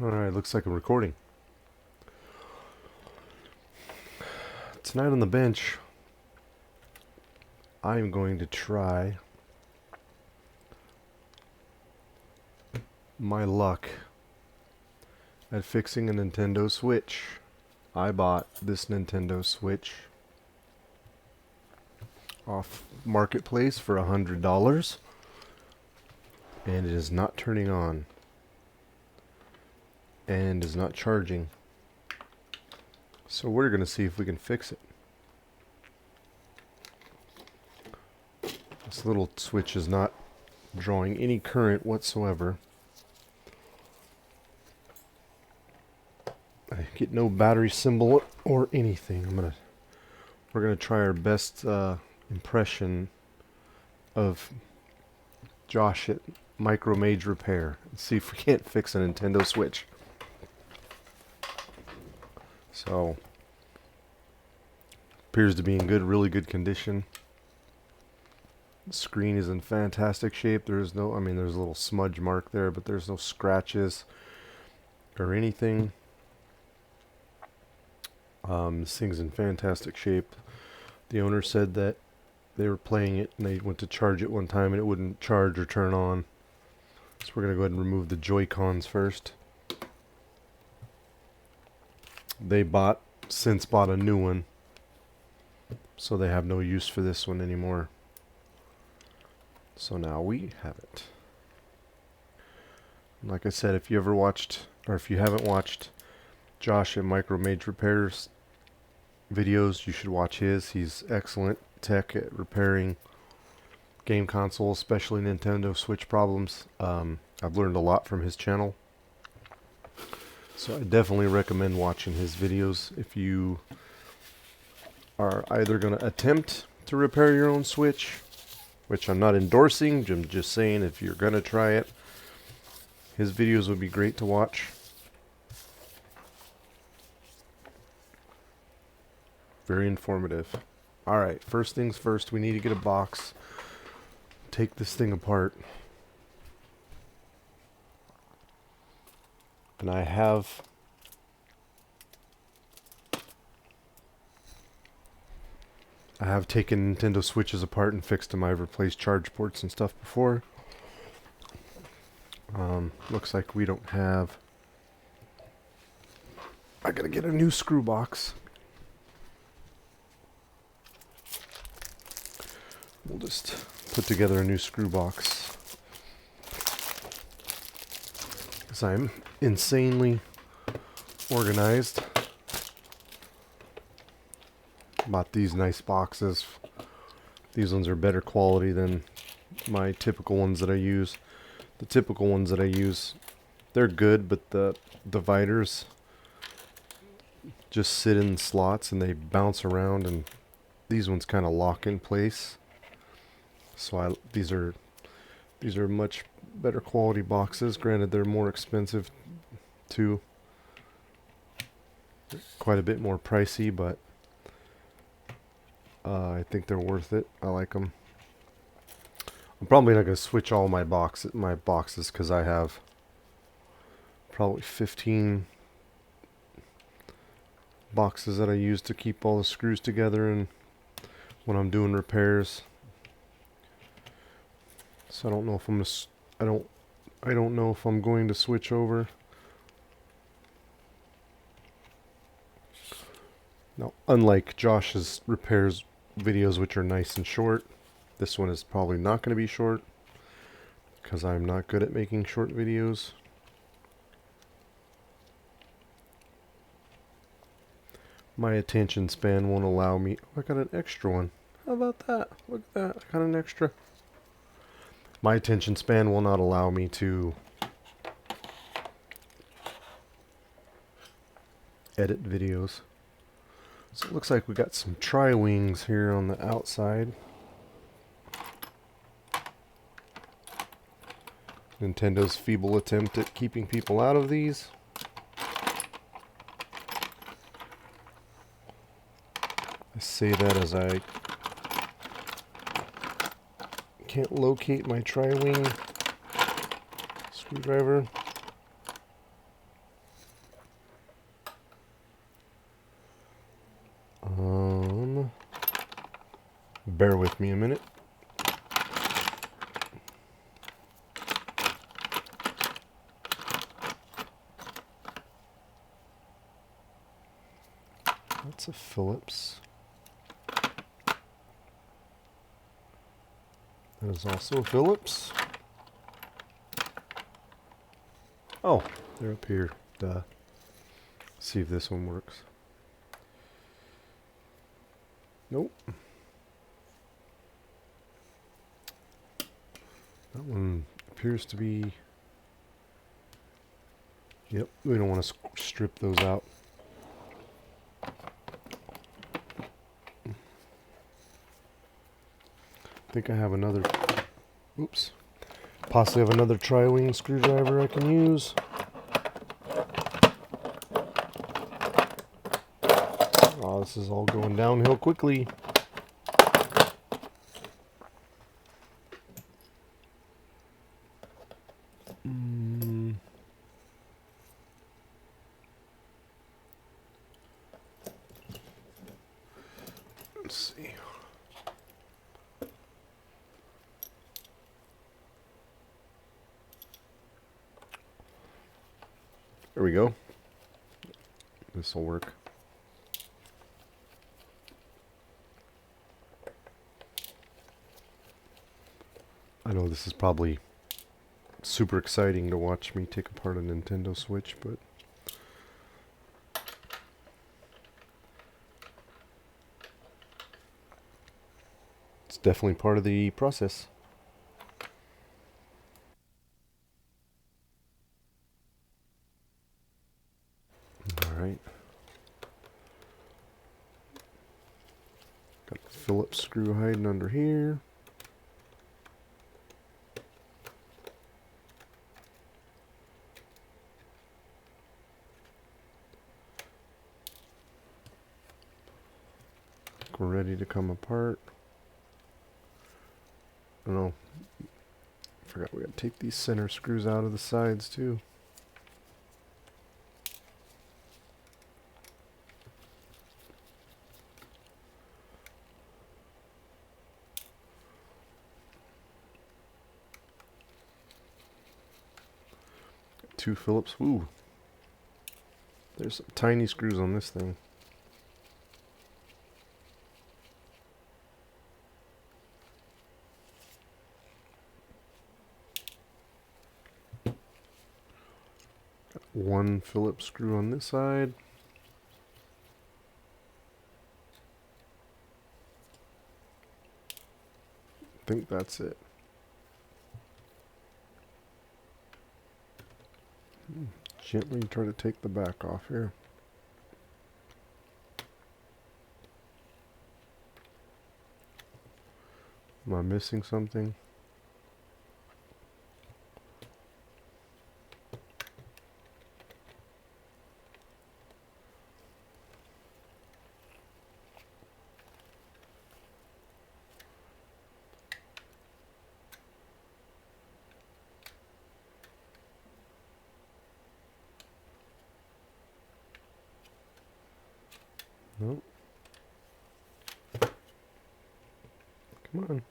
Alright, looks like I'm recording. Tonight on the bench, I'm going to try my luck at fixing a Nintendo Switch. I bought this Nintendo Switch off Marketplace for $100, and it is not turning on and is not charging. So we're going to see if we can fix it. This little switch is not drawing any current whatsoever. I get no battery symbol or anything. We're gonna try our best impression of Josh at Micro Mage Repair and see if we can't fix a Nintendo Switch. So, appears to be in really good condition. The screen is in fantastic shape. There's no, there's a little smudge mark there, but there's no scratches or anything. This thing's in fantastic shape. The owner said that they were playing it and they went to charge it one time and it wouldn't charge or turn on. So we're going to go ahead and remove the Joy-Cons first. They since bought a new one, so they have no use for this one anymore. So now we have it. Like I said, if you ever watched, or if you haven't watched Josh at Micro Mage Repair's videos, you should watch his. He's excellent tech at repairing game consoles, especially Nintendo Switch problems. I've learned a lot from his channel. So I definitely recommend watching his videos if you are either going to attempt to repair your own Switch, which I'm not endorsing, I'm just saying if you're going to try it, his videos would be great to watch. Very informative. Alright, first things first, we need to get a box. Take this thing apart. And I have taken Nintendo Switches apart and fixed them. I've replaced charge ports and stuff before. Looks like we don't have... I gotta get a new screw box. We'll just put together a new screw box. Because I'm insanely organized. Bought these nice boxes. These ones are better quality than my typical ones that I use. The typical ones that I use, they're good, but the dividers just sit in slots and they bounce around, and these ones kind of lock in place. So these are much better quality boxes. Granted, they're more expensive too. They're quite a bit more pricey, but I think they're worth it. I like them. I'm probably not going to switch all my boxes because I have probably 15 boxes that I use to keep all the screws together and when I'm doing repairs. So I don't know if I don't know if I'm going to switch over. Now, unlike Josh's repairs videos, which are nice and short, this one is probably not going to be short because I'm not good at making short videos. My attention span won't allow me. Oh, I got an extra one. How about that? Look at that. I got an extra. My attention span will not allow me to edit videos. So it looks like we got some tri-wings here on the outside. Nintendo's feeble attempt at keeping people out of these. I say that as I can't locate my tri-wing screwdriver. Bear with me a minute. That's a Phillips. That is also a Phillips. Oh, they're up here. Duh. See if this one works. Nope. That one appears to be... Yep, we don't want to strip those out. I think I have another... Oops. Possibly have another tri-wing screwdriver I can use. Oh, this is all going downhill quickly. Let's see. There we go. This will work. I know this is probably super exciting to watch me take apart a Nintendo Switch, but it's definitely part of the process. Alright. Got the Phillips screw hiding under here. We're ready to come apart. Oh no, forgot we gotta take these center screws out of the sides too. Two Phillips. Ooh, there's some tiny screws on this thing. One Phillips screw on this side. I think that's it. Gently try to take the back off here. Am I missing something? Nope. Come on.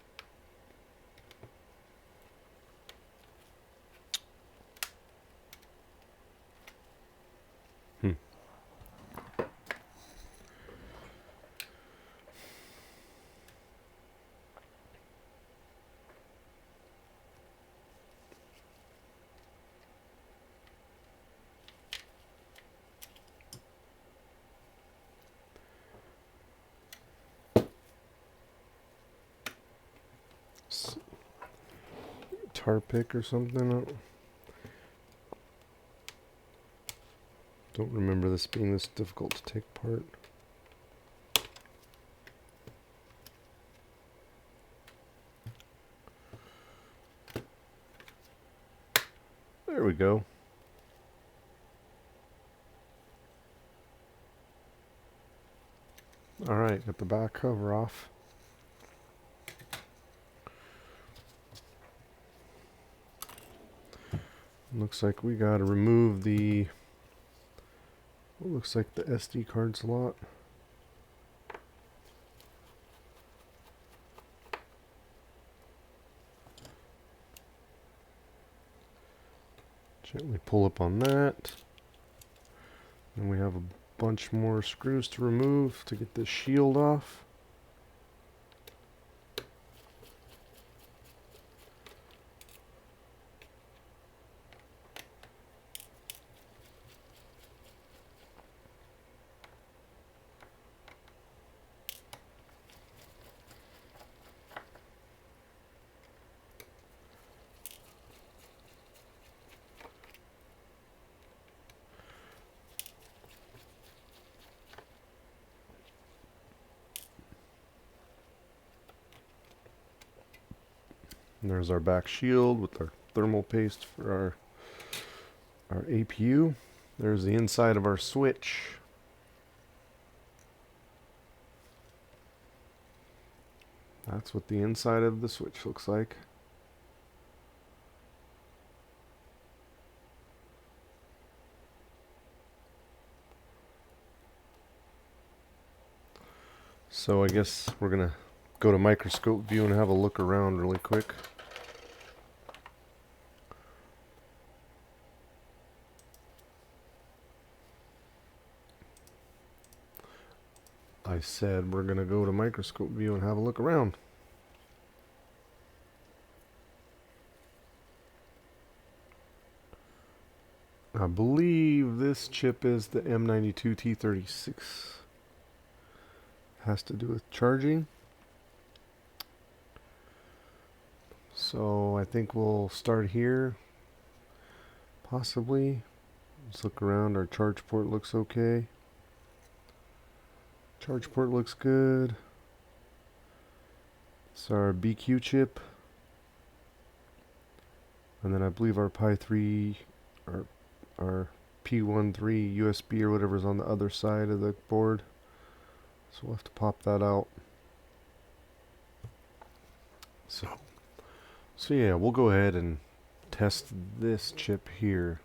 Tar pick or something. Don't remember this being this difficult to take apart. There we go. Alright, got the back cover off. Looks like we gotta remove the what looks like the SD card slot. Gently pull up on that. And we have a bunch more screws to remove to get this shield off. And there's our back shield with our thermal paste for our APU. There's the inside of our switch. That's what the inside of the switch looks like. So I guess we're gonna go to microscope view and have a look around really quick. I said we're gonna go to microscope view and have a look around. I believe this chip is the M92 T36. Has to do with charging. So I think we'll start here. Possibly. Let's look around. Our charge port looks okay. Charge port looks good. It's our BQ chip. And then I believe our Pi 3, our P13 USB or whatever is on the other side of the board. So we'll have to pop that out. So yeah, we'll go ahead and test this chip here.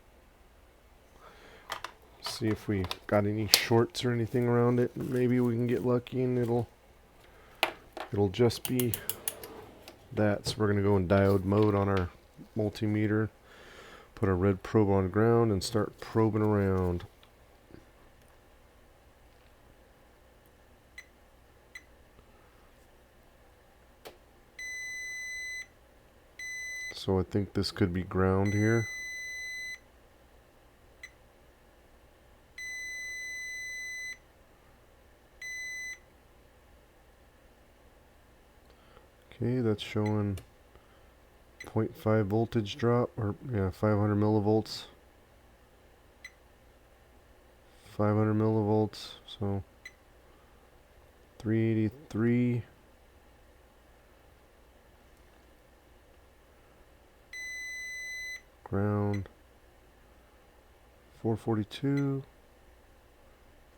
See if we got any shorts or anything around it. Maybe we can get lucky and it'll just be that. So we're gonna go in diode mode on our multimeter, put our red probe on ground and start probing around. So I think this could be ground here. Okay, that's showing 0.5 voltage drop, or yeah, 500 millivolts. 500 millivolts, so 383. Ground. 442.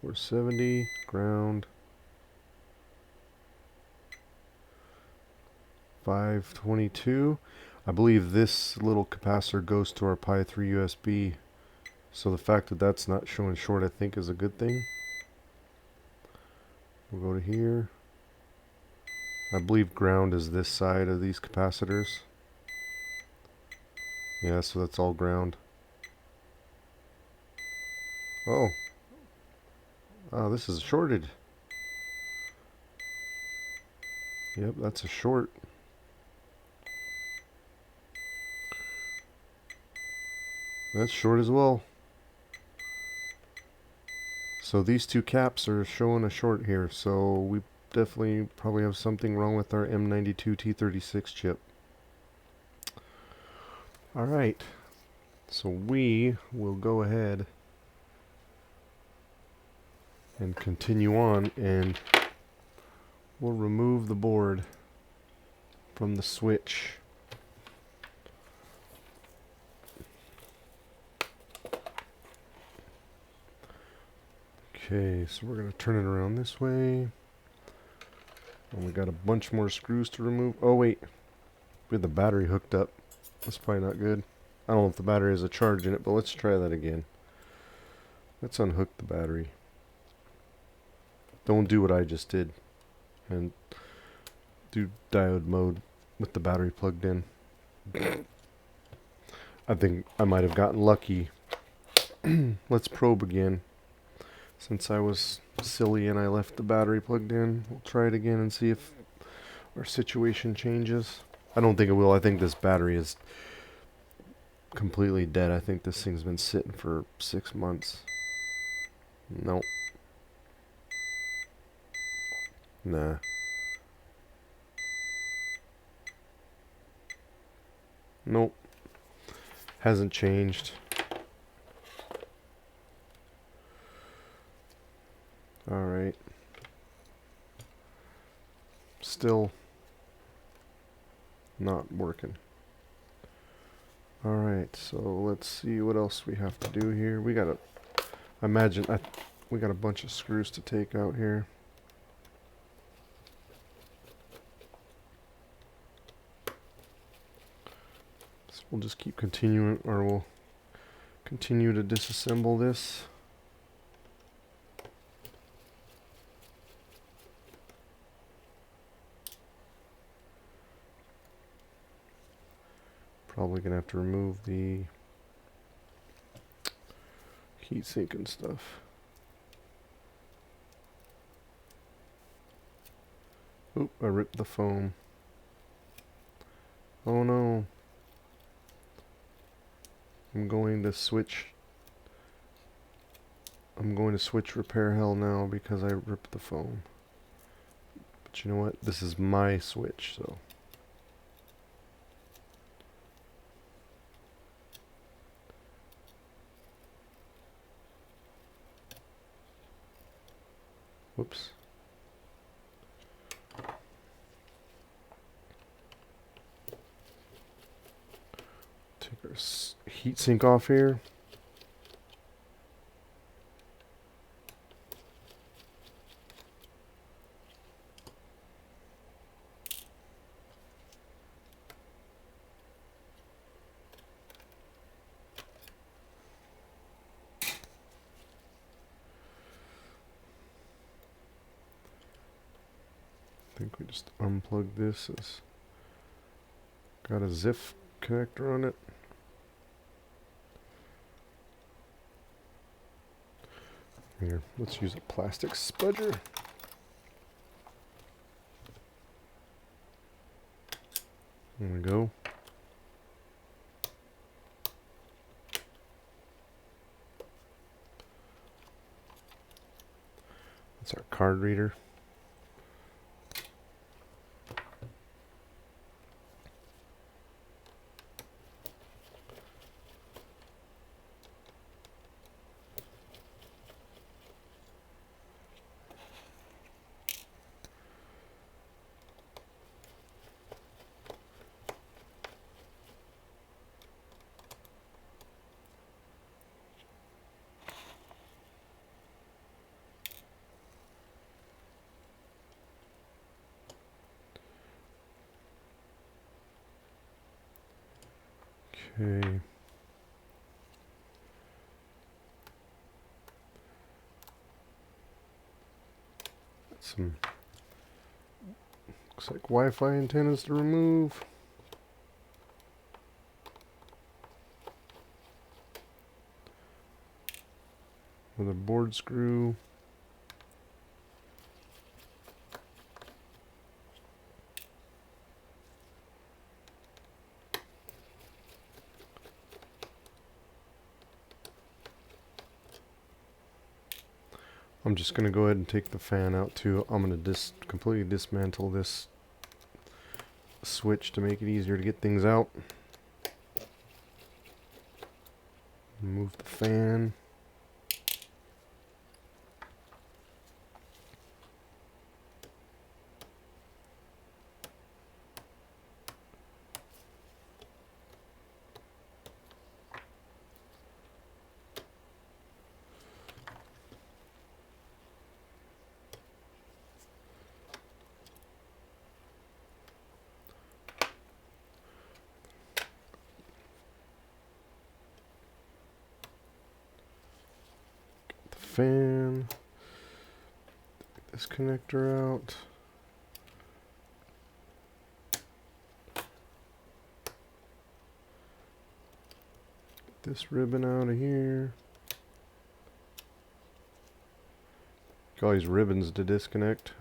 470. Ground. 522. I believe this little capacitor goes to our Pi 3 USB. So the fact that that's not showing short, I think, is a good thing. We'll go to here. I believe ground is this side of these capacitors. Yeah, so that's all ground. Oh. Oh, this is shorted. Yep, that's a short. That's short as well. So these two caps are showing a short here, so we definitely probably have something wrong with our M92 T36 chip. Alright, so we will go ahead and continue on, and we'll remove the board from the switch. Okay, so we're going to turn it around this way. And we got a bunch more screws to remove. Oh wait, we have the battery hooked up. That's probably not good. I don't know if the battery has a charge in it, but let's try that again. Let's unhook the battery. Don't do what I just did. And do diode mode with the battery plugged in. I think I might have gotten lucky. Let's probe again. Since I was silly and I left the battery plugged in, we'll try it again and see if our situation changes. I don't think it will. I think this battery is completely dead. I think this thing's been sitting for 6 months. Nope. Nah. Nope. Hasn't changed. Alright. Still not working. Alright, so let's see what else we have to do here. We gotta, I imagine, we got a bunch of screws to take out here. So we'll just keep continuing, or we'll continue to disassemble this. Probably gonna have to remove the heatsink and stuff. Oop, I ripped the foam. Oh no. I'm going to switch repair hell now because I ripped the foam. But you know what? This is my switch, so. Whoops. Take our heatsink off here. I think we just unplug this. It's got a ZIF connector on it. Here, let's use a plastic spudger. There we go. That's our card reader. Okay. Some looks like Wi-Fi antennas to remove. With a board screw. I'm just going to go ahead and take the fan out too. I'm going to completely dismantle this switch to make it easier to get things out. Move the fan. Fan, take this connector out. this ribbon out of here. Got all these ribbons to disconnect.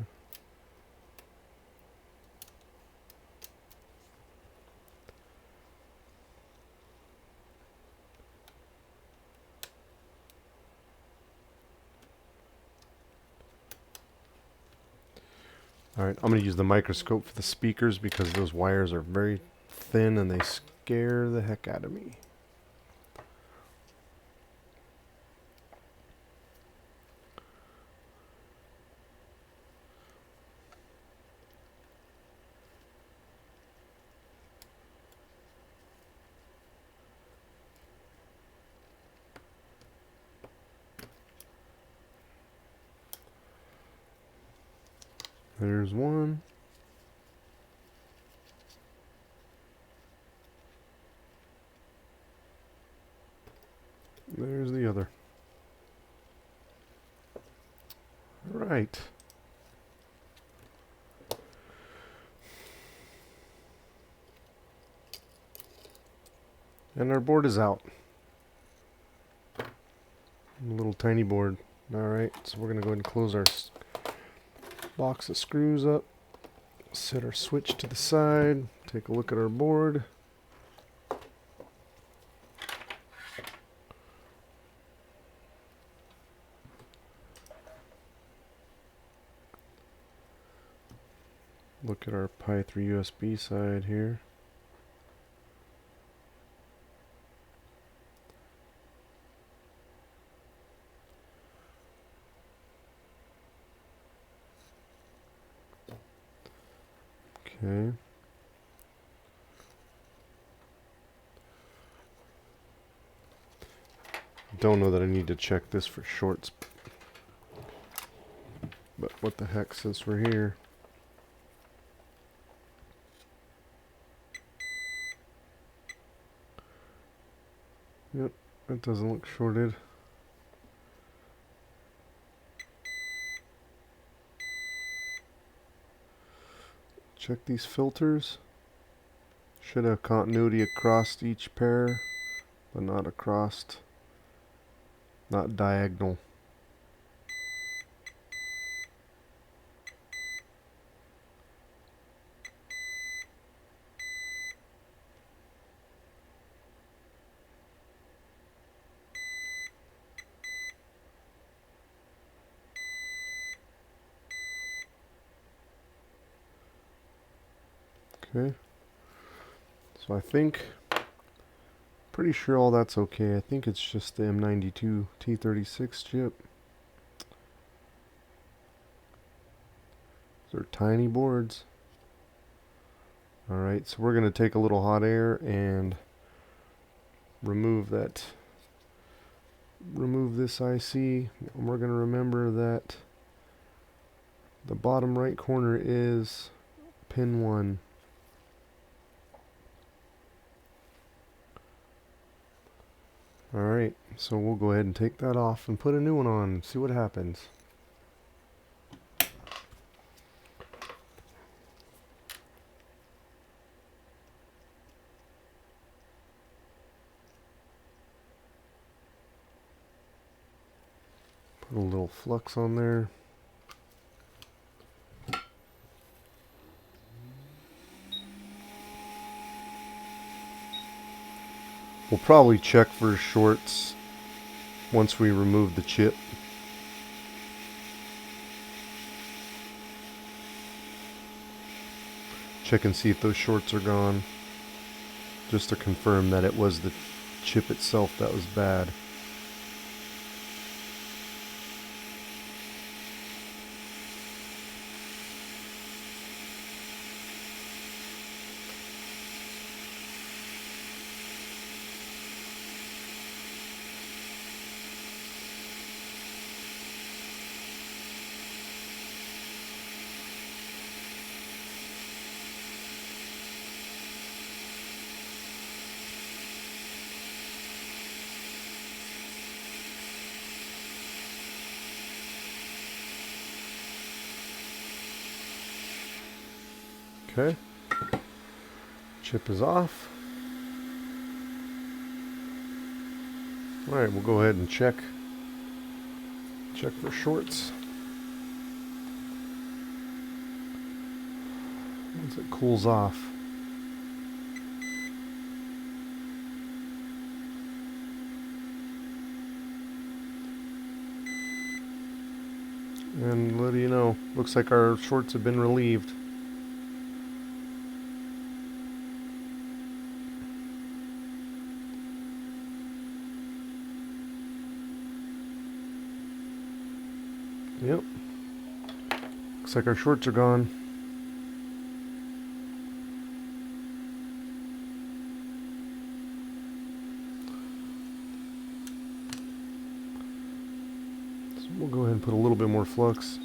Alright, I'm going to use the microscope for the speakers because those wires are very thin and they scare the heck out of me. There's one. There's the other. Right. And our board is out. A little tiny board. Alright, so we're going to go ahead and close our box of screws up. Set our switch to the side. Take a look at our board. Look at our Pi 3 USB side here. Okay. Don't know that I need to check this for shorts. But what the heck, since we're here. Yep, that doesn't look shorted. Check these filters. Should have continuity across each pair, but not across, not diagonal. Okay, so I think, pretty sure all that's okay. I think it's just the M92 T36 chip. They're tiny boards. Alright, so we're going to take a little hot air and remove this IC. And we're going to remember that the bottom right corner is pin 1. Alright, so we'll go ahead and take that off and put a new one on and see what happens. Put a little flux on there. We'll probably check for shorts once we remove the chip. Check and see if those shorts are gone, just to confirm that it was the chip itself that was bad. Okay, chip is off. Alright, we'll go ahead and check for shorts. Once it cools off. And let you know, looks like our shorts have been relieved. Yep. Looks like our shorts are gone. So we'll go ahead and put a little bit more flux.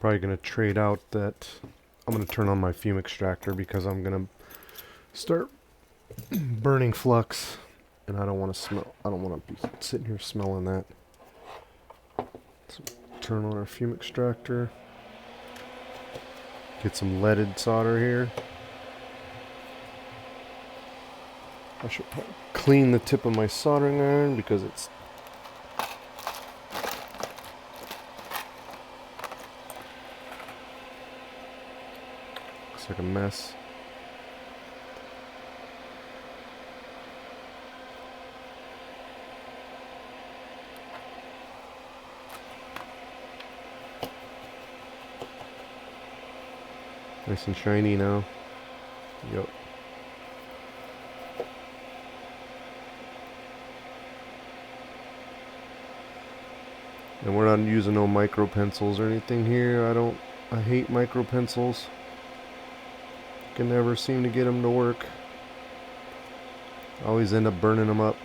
Probably going to trade out that. I'm going to turn on my fume extractor because I'm going to start burning flux. And I don't want to smell. I don't want to be sitting here smelling that. So turn on our fume extractor. Get some leaded solder here. I should probably clean the tip of my soldering iron because it's looks like a mess. Nice and shiny now. Yep. And we're not using no micro pencils or anything here. I hate micro pencils. Can never seem to get them to work. I always end up burning them up.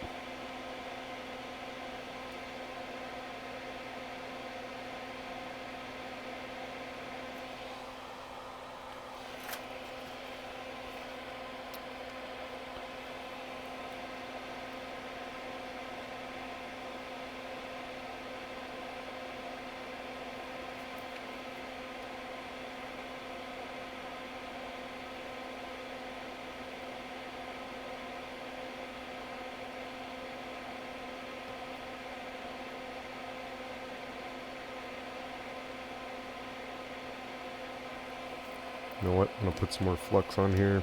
You know what? I'm gonna put some more flux on here.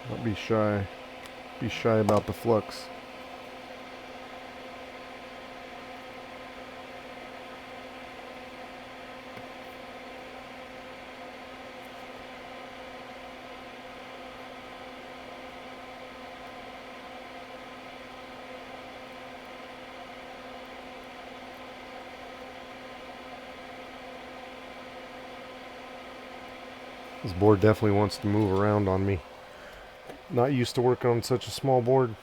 Don't be shy. Be shy about the flux. This board definitely wants to move around on me. Not used to working on such a small board.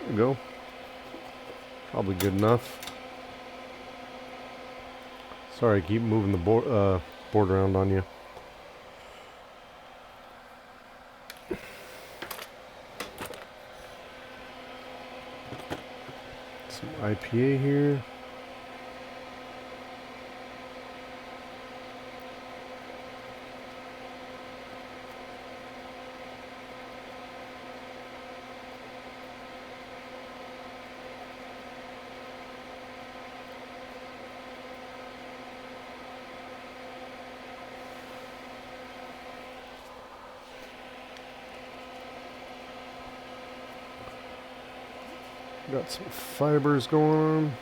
There we go. Probably good enough. Sorry, I keep moving the board around on you. Some IPA here. Got some fibers going on.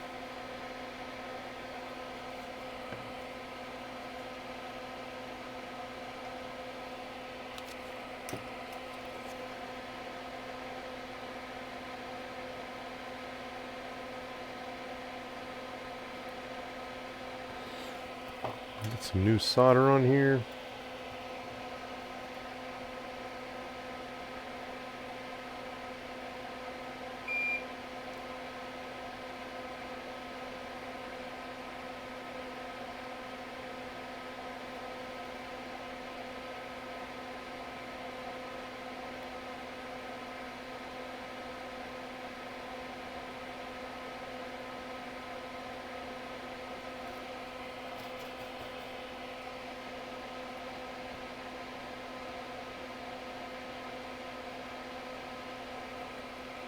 Get some new solder on here.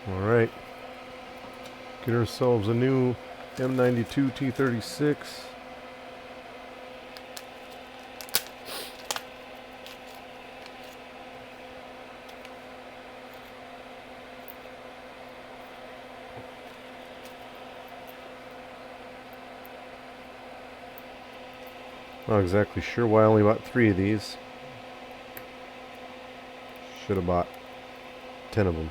Alright, get ourselves a new M92 T36. Not exactly sure why I only bought 3 of these. Should have bought 10 of them.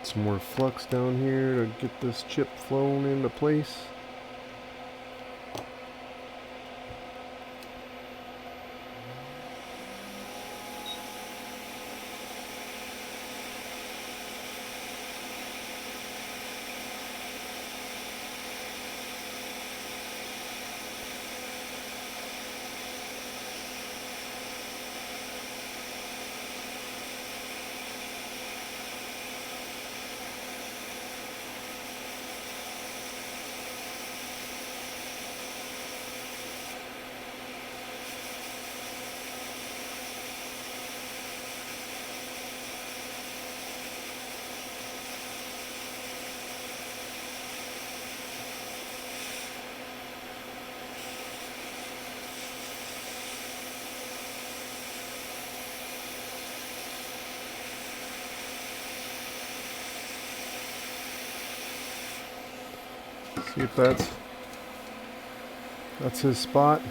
Some more flux down here to get this chip flown into place. See if that's his spot.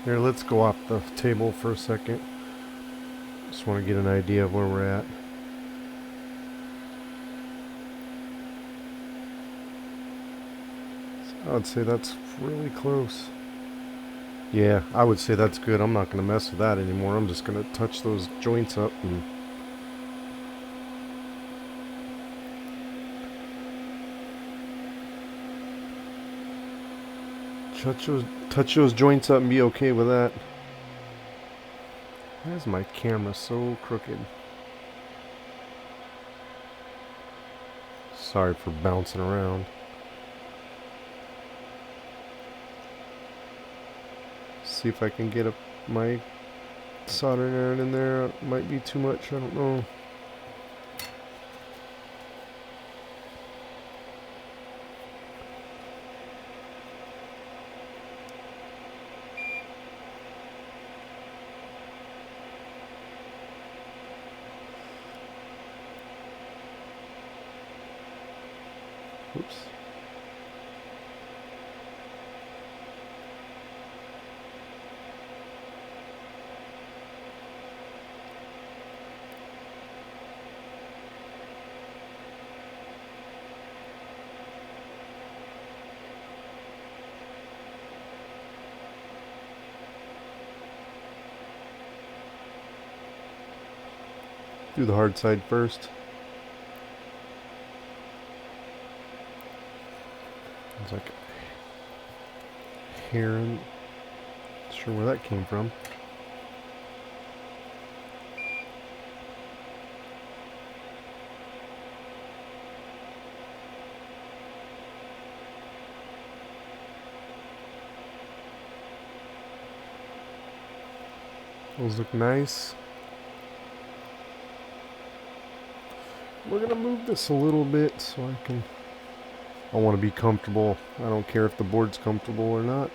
Here, let's go off the table for a second. Just want to get an idea of where we're at. So I would say that's really close. Yeah, I would say that's good. I'm not going to mess with that anymore. I'm just going to touch those joints up and touch those joints up and be okay with that. Why is my camera so crooked? Sorry for bouncing around. See if I can get my soldering iron in there. Might be too much, I don't know. Oops. Do the hard side first. It's like heron. Not sure where that came from. Those look nice. We're gonna move this a little bit so I want to be comfortable. I don't care if the board's comfortable or not.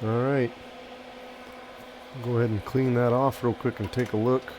Alright, go ahead and clean that off real quick and take a look.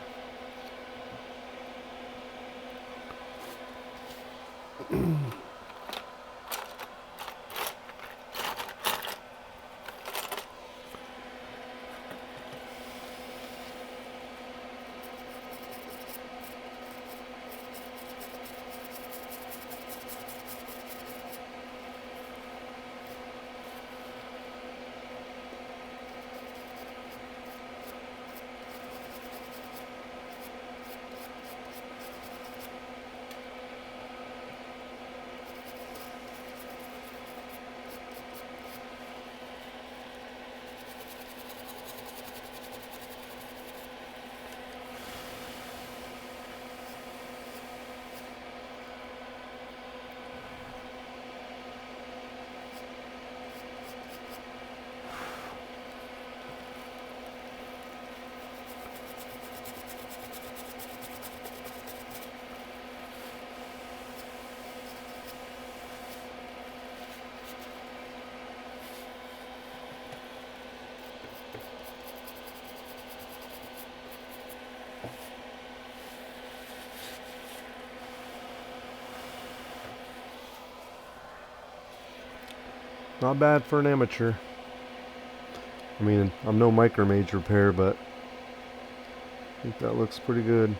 Not bad for an amateur. I mean, I'm no Micro Mage Repair, but I think that looks pretty good.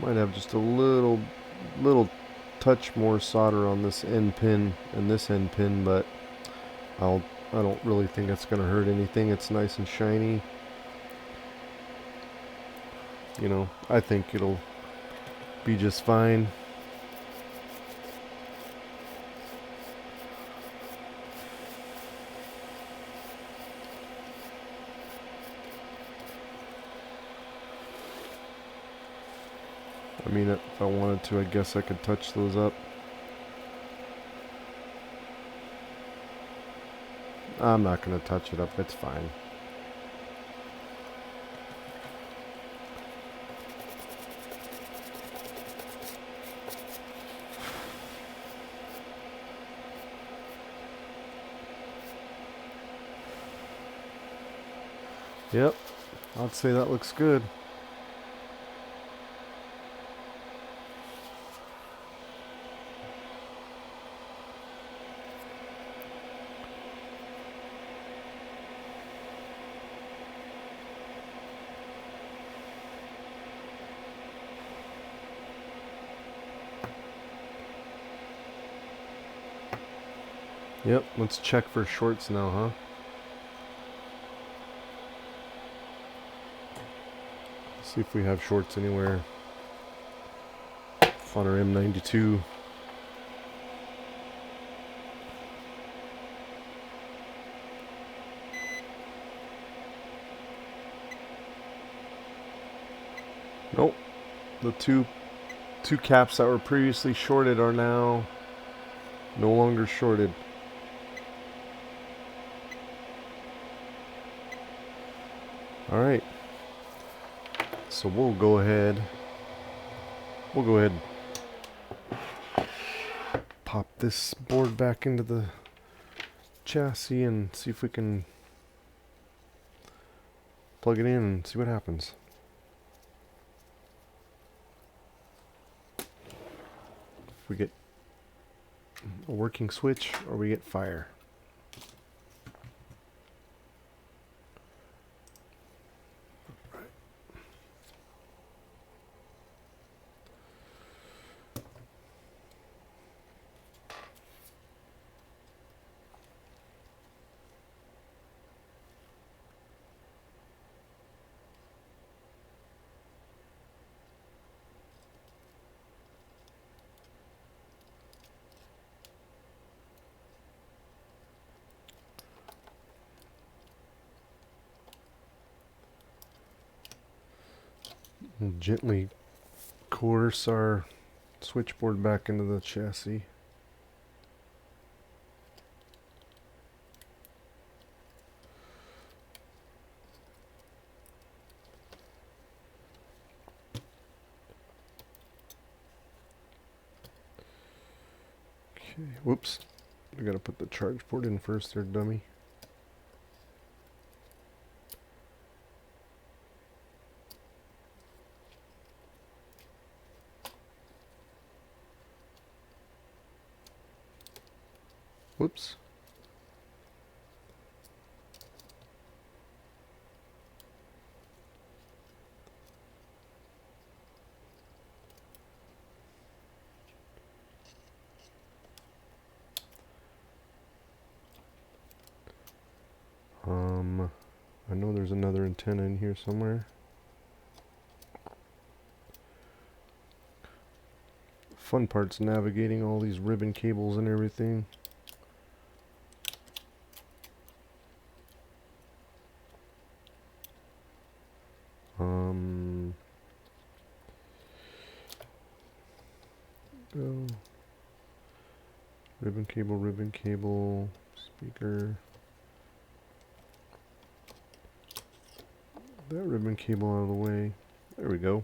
Might have just a little touch more solder on this end pin and this end pin, but I don't really think that's going to hurt anything. It's nice and shiny. You know, I think it'll be just fine. I mean, if I wanted to, I guess I could touch those up. I'm not going to touch it up, it's fine. Yep, I'd say that looks good. Yep, let's check for shorts now, huh? See if we have shorts anywhere on our M92. Nope. The two caps that were previously shorted are now no longer shorted. All right. So we'll go ahead and pop this board back into the chassis and see if we can plug it in and see what happens. If we get a working switch or we get fire. We'll gently coerce our switchboard back into the chassis. Okay, whoops. I gotta put the charge port in first there, dummy. Whoops. I know there's another antenna in here somewhere. Fun part's navigating all these ribbon cables and everything. Go. Ribbon cable, speaker. That ribbon cable out of the way. There we go.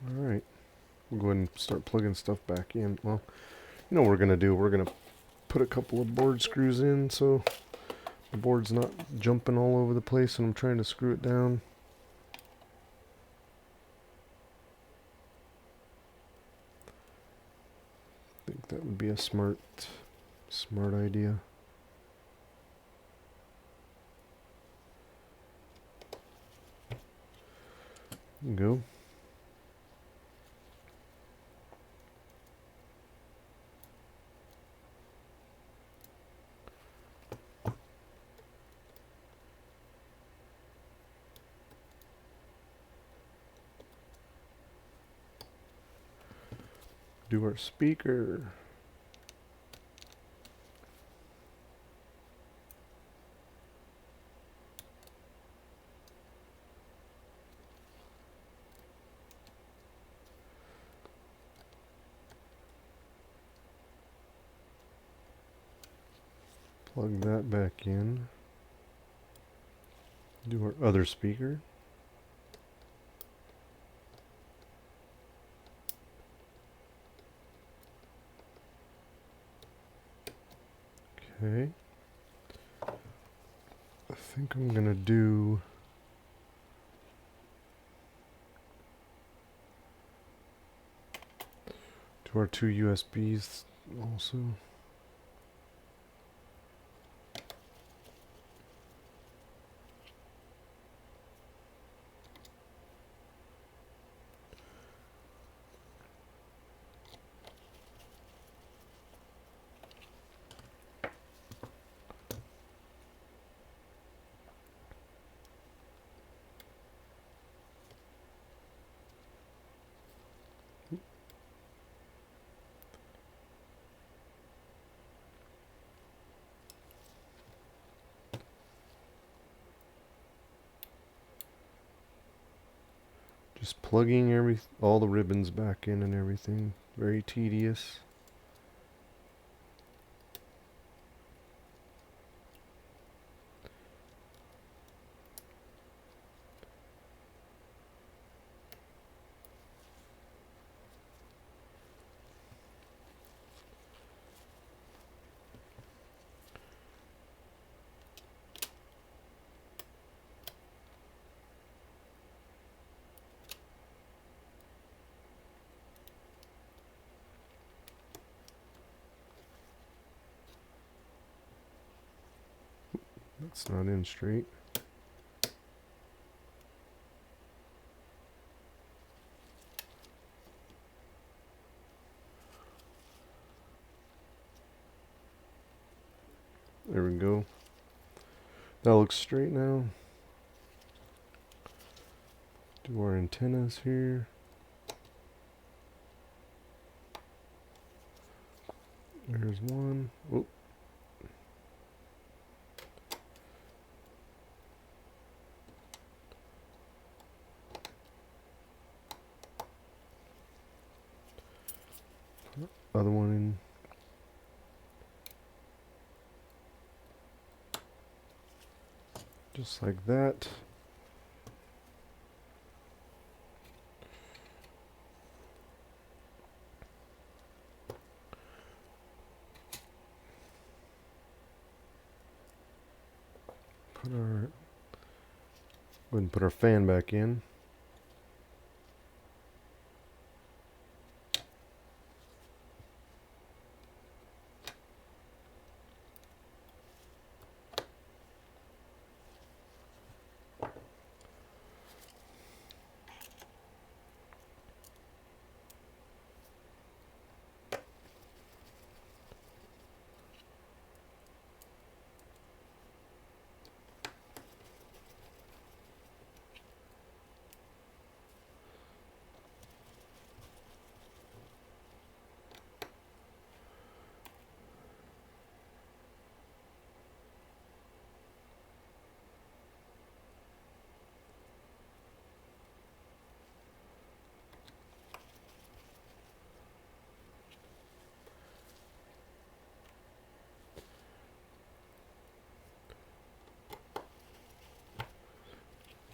Alright. We'll go ahead and start plugging stuff back in. Well, you know what we're going to do. We're going to put a couple of board screws in so the board's not jumping all over the place when I'm trying to screw it down. I think that would be a smart idea. There you go. Do our speaker. Plug that back in. Do our other speaker. Okay. I think I'm gonna do our two USBs also. Just plugging all the ribbons back in and everything. Very tedious. That's not in straight. There we go. That looks straight now. Do our antennas here. There's one. Oh. other one in. Just like that. Go ahead and put our fan back in.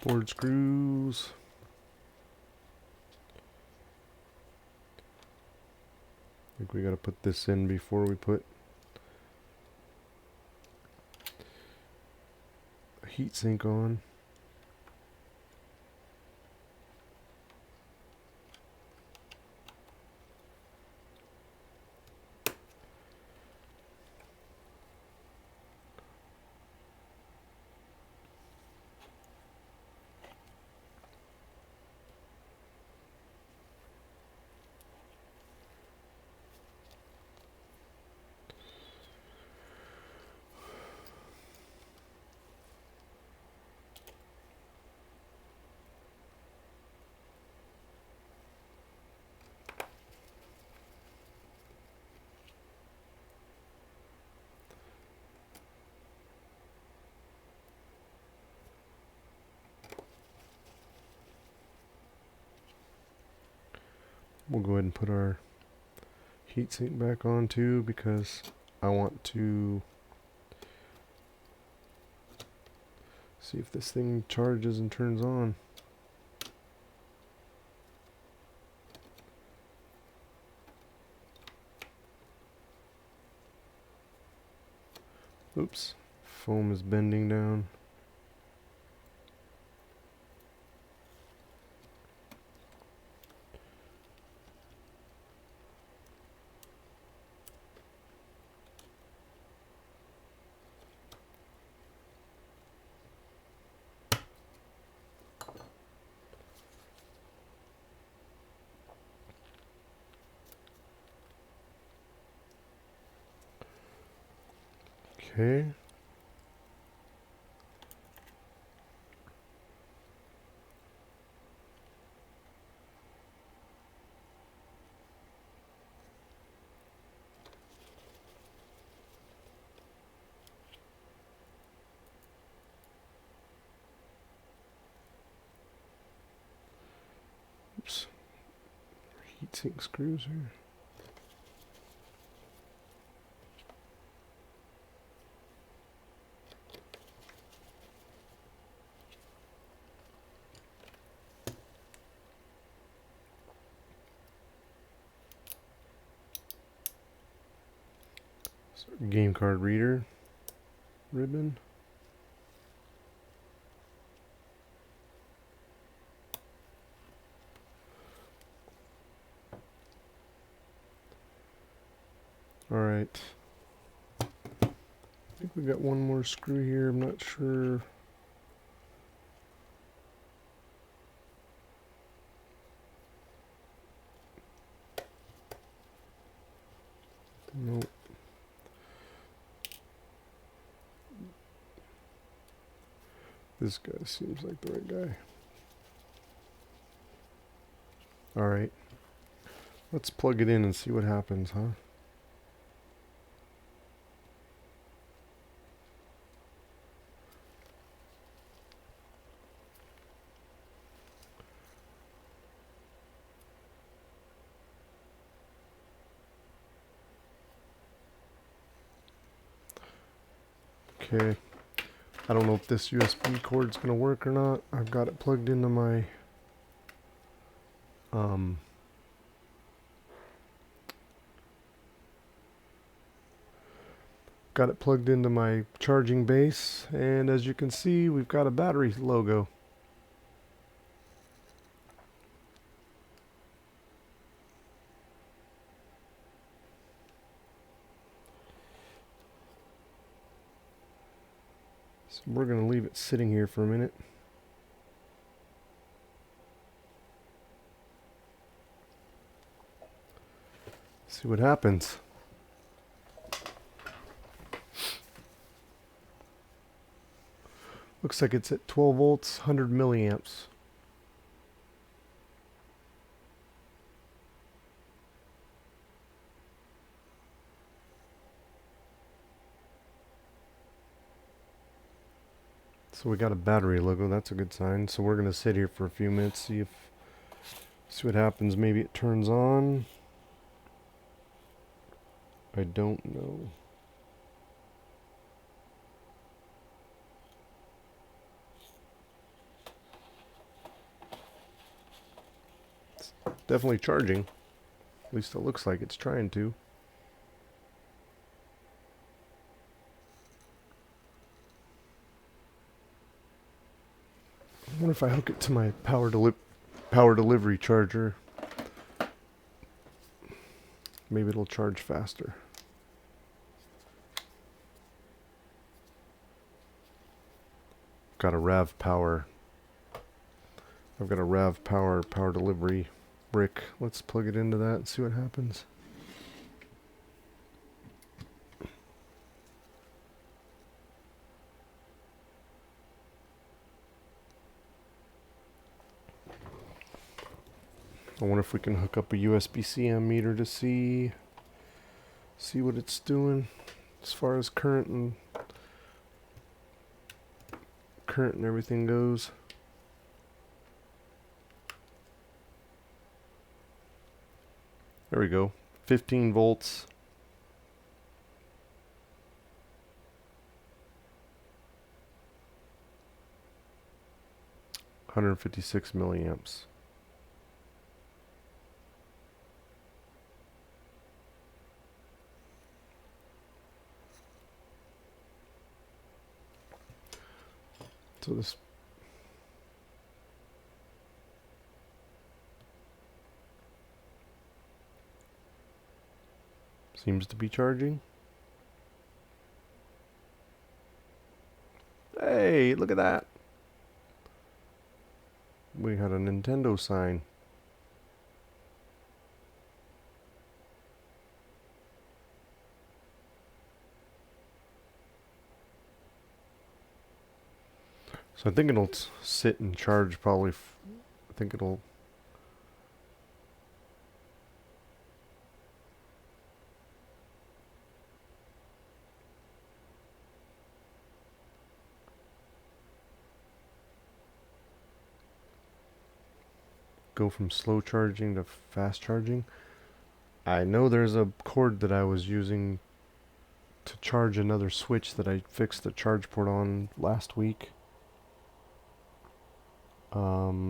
Board screws. I think we got to put this in before we put a heat sink on. We'll go ahead and put our heatsink back on too, because I want to see if this thing charges and turns on. Oops, foam is bending down. Okay. Oops. Heatsink screws here. Game card reader ribbon. All right. I think we got one more screw here. I'm not sure. Nope. This guy seems like the right guy. All right. Let's plug it in and see what happens, huh? Okay. I don't know if this USB cord's gonna work or not. I've got it plugged into my charging base, and as you can see, we've got a battery logo. So we're gonna leave it sitting here for a minute. See what happens. Looks like it's at 12 volts, 100 milliamps. So we got a battery logo, that's a good sign. So we're gonna sit here for a few minutes, see what happens. Maybe it turns on. I don't know. It's definitely charging. At least it looks like it's trying to. I wonder if I hook it to my power delivery charger. Maybe it'll charge faster. Got a RAV power. I've got a RAV power delivery brick. Let's plug it into that and see what happens. I wonder if we can hook up a USB-C ammeter to see what it's doing as far as current and everything goes. There we go. 15 volts. $156 milliamps. So this seems to be charging. Hey, look at that. We had a Nintendo sign. So I think it'll sit and charge probably. I think it'll. Go from slow charging to fast charging. I know there's a cord that I was using to charge another switch that I fixed the charge port on last week.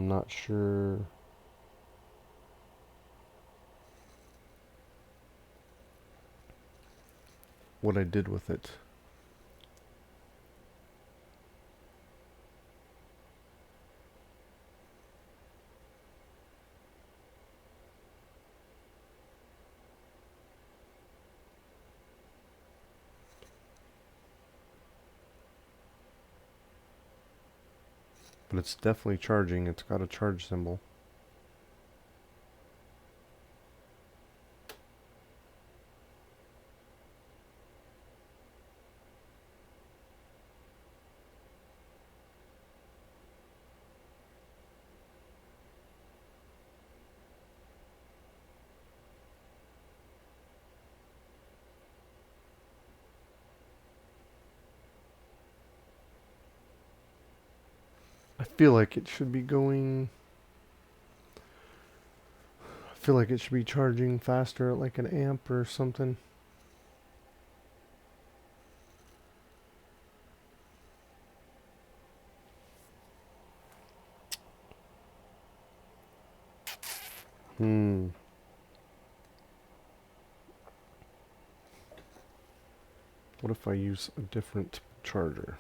Not sure what I did with it. But it's definitely charging. It's got a charge symbol. I feel like it should be going. I feel like it should be charging faster at like an amp or something. What if I use a different charger?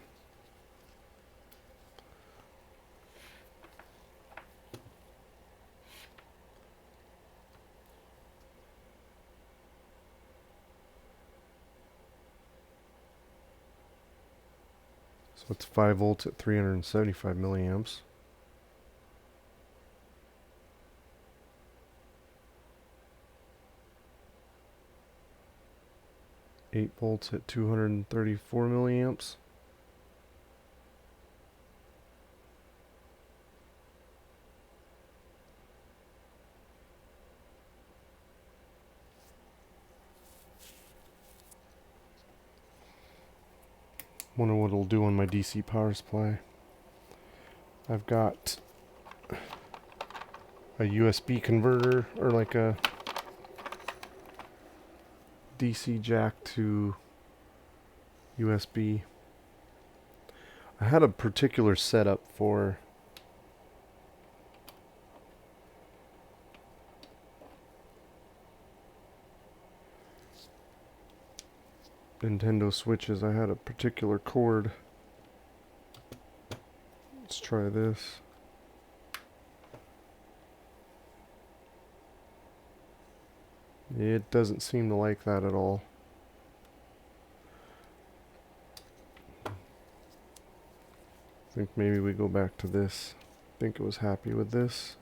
So it's 5 volts at 375 milliamps. Eight volts at 234 milliamps. Wonder what it'll do on my DC power supply. I've got a USB converter, or like a DC jack to USB. I had a particular setup for Nintendo Switches. I had a particular cord. Let's try this. It doesn't seem to like that at all. I think maybe we go back to this. I think it was happy with this.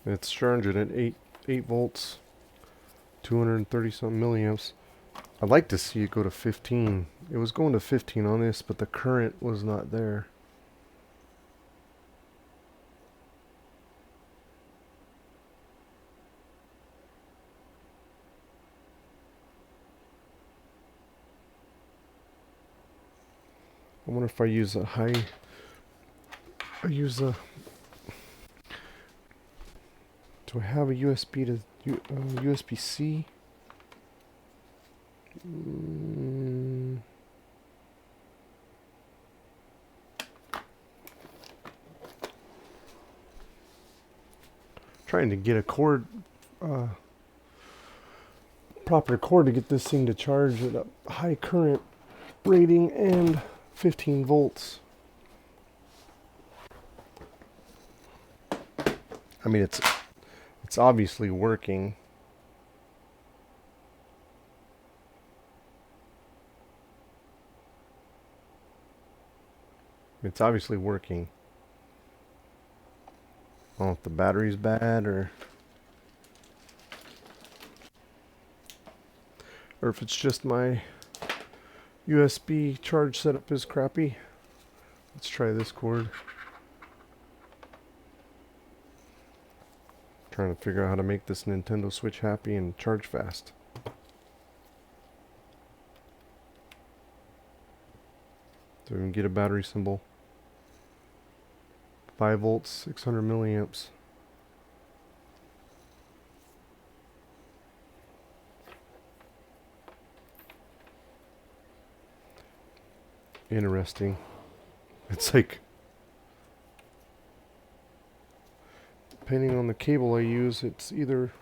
It's charging at 8 volts, 230 something milliamps. I'd like to see it go to 15. It was going to 15 on this, but the current was not there. I wonder if I use do I have a USB to USB-C? Trying to get a cord, proper cord to get this thing to charge at a high current rating and 15 volts. I mean, it's obviously working. It's obviously working. I don't know if the battery's bad or if it's just my USB charge setup is crappy. Let's try this cord. Trying to figure out how to make this Nintendo Switch happy and charge fast. So we can get a battery symbol. 5 volts, 600 milliamps. Interesting. It's like, depending on the cable I use, it's either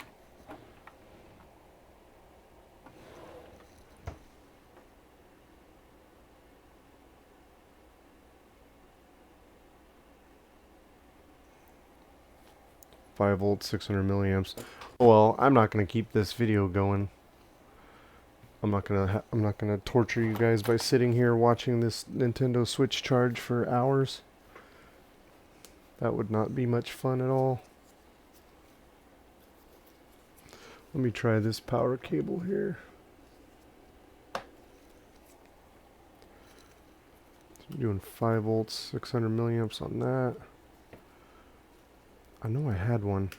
five volts, 600 milliamps. Well, I'm not gonna keep this video going. I'm not gonna torture you guys by sitting here watching this Nintendo Switch charge for hours. That would not be much fun at all. Let me try this power cable here. So I'm doing 5 volts, 600 milliamps on that. I know I had one.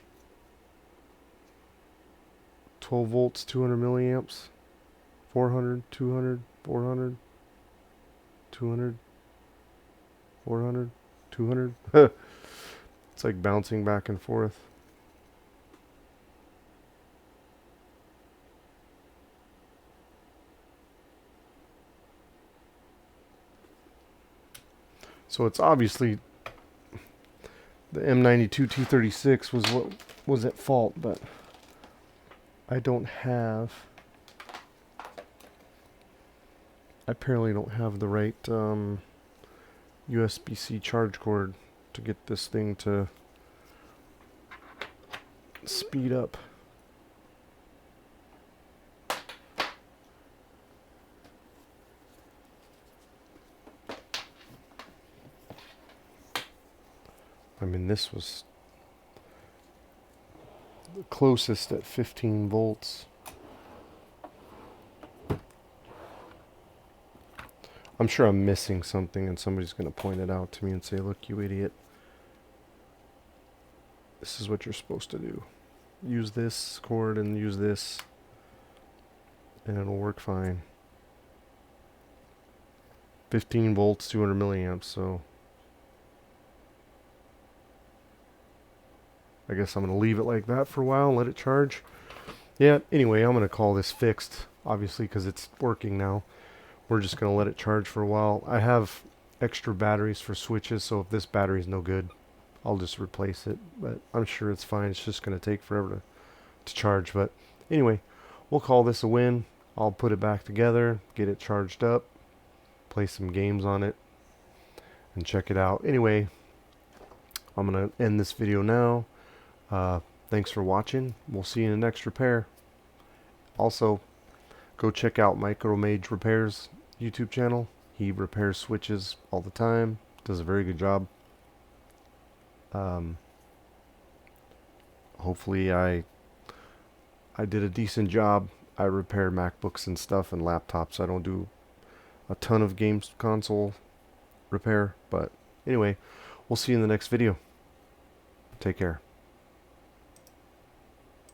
12 volts, 200 milliamps. 400, 200, 400, 200, 400, 200. It's like bouncing back and forth. So it's obviously the M92 T36 was what was at fault, but I apparently don't have the right USB-C charge cord to get this thing to speed up. I mean, this was the closest at 15 volts. I'm sure I'm missing something and somebody's going to point it out to me and say, look, you idiot. This is what you're supposed to do. Use this cord and use this, and it'll work fine. 15 volts, 200 milliamps, so I guess I'm going to leave it like that for a while and let it charge. Yeah, anyway, I'm going to call this fixed, obviously, because it's working now. We're just going to let it charge for a while. I have extra batteries for switches, so if this battery's no good, I'll just replace it. But I'm sure it's fine. It's just going to take forever to charge. But anyway, we'll call this a win. I'll put it back together, get it charged up, play some games on it, and check it out. Anyway, I'm going to end this video now. Thanks for watching. We'll see you in the next repair. Also, go check out Micro Mage Repair's YouTube channel. He repairs switches all the time. Does a very good job. Hopefully I did a decent job. I repair MacBooks and stuff and laptops. I don't do a ton of games console repair. But anyway, we'll see you in the next video. Take care.